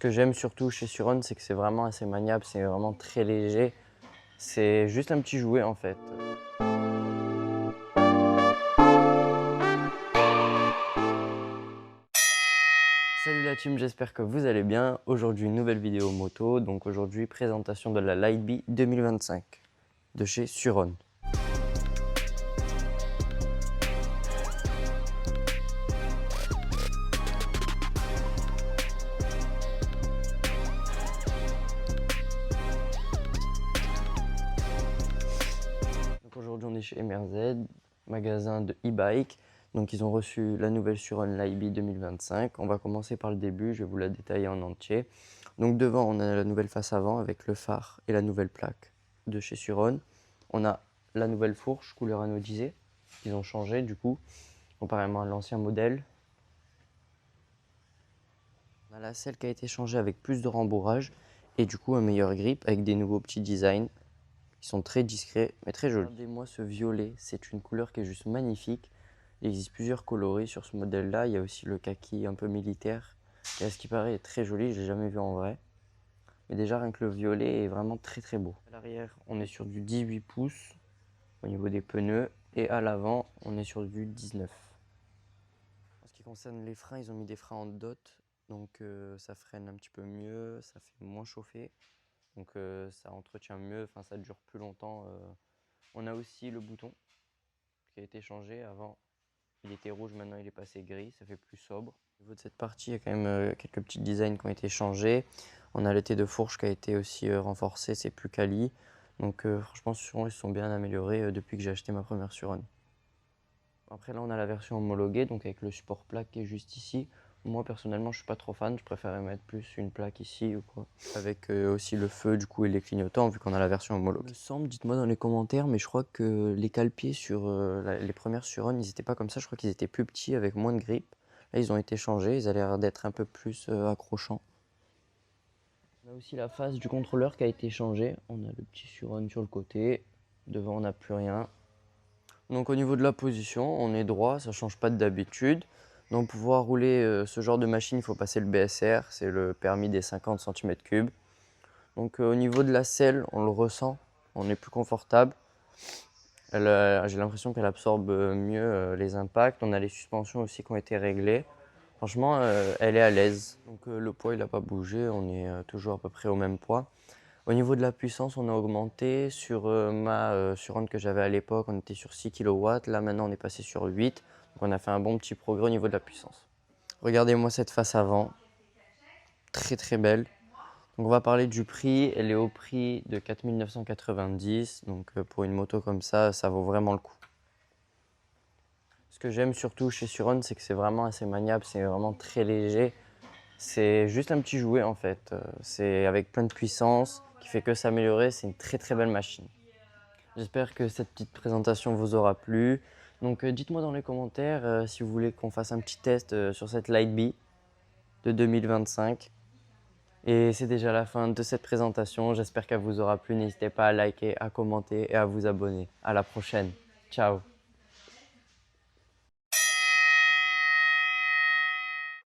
que j'aime surtout chez Suron, c'est que c'est vraiment assez maniable, c'est vraiment très léger. C'est juste un petit jouet en fait. Salut la team, j'espère que vous allez bien. Aujourd'hui, une nouvelle vidéo moto. Donc aujourd'hui, présentation de la Lightbee 2025 de chez Suron. Aujourd'hui, on est chez MRZ, magasin de e-bike. Donc, ils ont reçu la nouvelle Suron Lightbee 2025. On va commencer par le début, je vais vous la détailler en entier. Donc, devant, on a la nouvelle face avant avec le phare et la nouvelle plaque de chez Suron. On a la nouvelle fourche couleur anodisée qu'ils ont changé du coup, comparément à l'ancien modèle. On a la selle qui a été changée avec plus de rembourrage et du coup un meilleur grip avec des nouveaux petits designs. Ils sont très discrets, mais très jolis. Regardez-moi ce violet, c'est une couleur qui est juste magnifique. Il existe plusieurs coloris sur ce modèle-là. Il y a aussi le kaki un peu militaire, qui à ce qui paraît est très joli, je l'ai jamais vu en vrai. Mais déjà, rien que le violet est vraiment très très beau. À l'arrière, on est sur du 18 pouces au niveau des pneus. Et à l'avant, on est sur du 19. En ce qui concerne les freins, ils ont mis des freins en dot. Donc ça freine un petit peu mieux, ça fait moins chauffer. Donc ça entretient mieux, enfin ça dure plus longtemps. On a aussi le bouton qui a été changé. Avant, il était rouge, maintenant il est passé gris, ça fait plus sobre. Au niveau de cette partie, il y a quand même quelques petits designs qui ont été changés. On a le T de fourche qui a été aussi renforcé, c'est plus quali. Donc franchement, Suron, ils se sont bien améliorés depuis que j'ai acheté ma première Suron. Après là, on a la version homologuée, donc avec le support plaque qui est juste ici. Moi personnellement, je suis pas trop fan, je préférais mettre plus une plaque ici ou quoi. Avec aussi le feu du coup et les clignotants vu qu'on a la version homologuée. Il me semble, dites-moi dans les commentaires, mais je crois que les cale-pieds sur les premières Suron, ils n'étaient pas comme ça, je crois qu'ils étaient plus petits avec moins de grip. Là, ils ont été changés, ils ont l'air d'être un peu plus accrochants. On a aussi la face du contrôleur qui a été changée. On a le petit Suron sur le côté, devant on n'a plus rien. Donc au niveau de la position, on est droit, ça ne change pas d'habitude. Donc pour pouvoir rouler ce genre de machine, il faut passer le BSR, c'est le permis des 50 cm3. Donc au niveau de la selle, on le ressent, on est plus confortable. J'ai l'impression qu'elle absorbe mieux les impacts. On a les suspensions aussi qui ont été réglées. Franchement, elle est à l'aise. Donc le poids, il n'a pas bougé, on est toujours à peu près au même poids. Au niveau de la puissance, on a augmenté. Sur ma Suron que j'avais à l'époque, on était sur 6 kW. Là, maintenant, on est passé sur 8. Donc, on a fait un bon petit progrès au niveau de la puissance. Regardez-moi cette face avant. Très, très belle. Donc, on va parler du prix. Elle est au prix de 4 990. Donc, pour une moto comme ça vaut vraiment le coup. Ce que j'aime surtout chez Suron, c'est que c'est vraiment assez maniable. C'est vraiment très léger. C'est juste un petit jouet en fait. C'est avec plein de puissance qui fait que s'améliorer. C'est une très très belle machine. J'espère que cette petite présentation vous aura plu. Donc dites-moi dans les commentaires si vous voulez qu'on fasse un petit test sur cette Lightbee de 2025. Et c'est déjà la fin de cette présentation. J'espère qu'elle vous aura plu. N'hésitez pas à liker, à commenter et à vous abonner. À la prochaine. Ciao.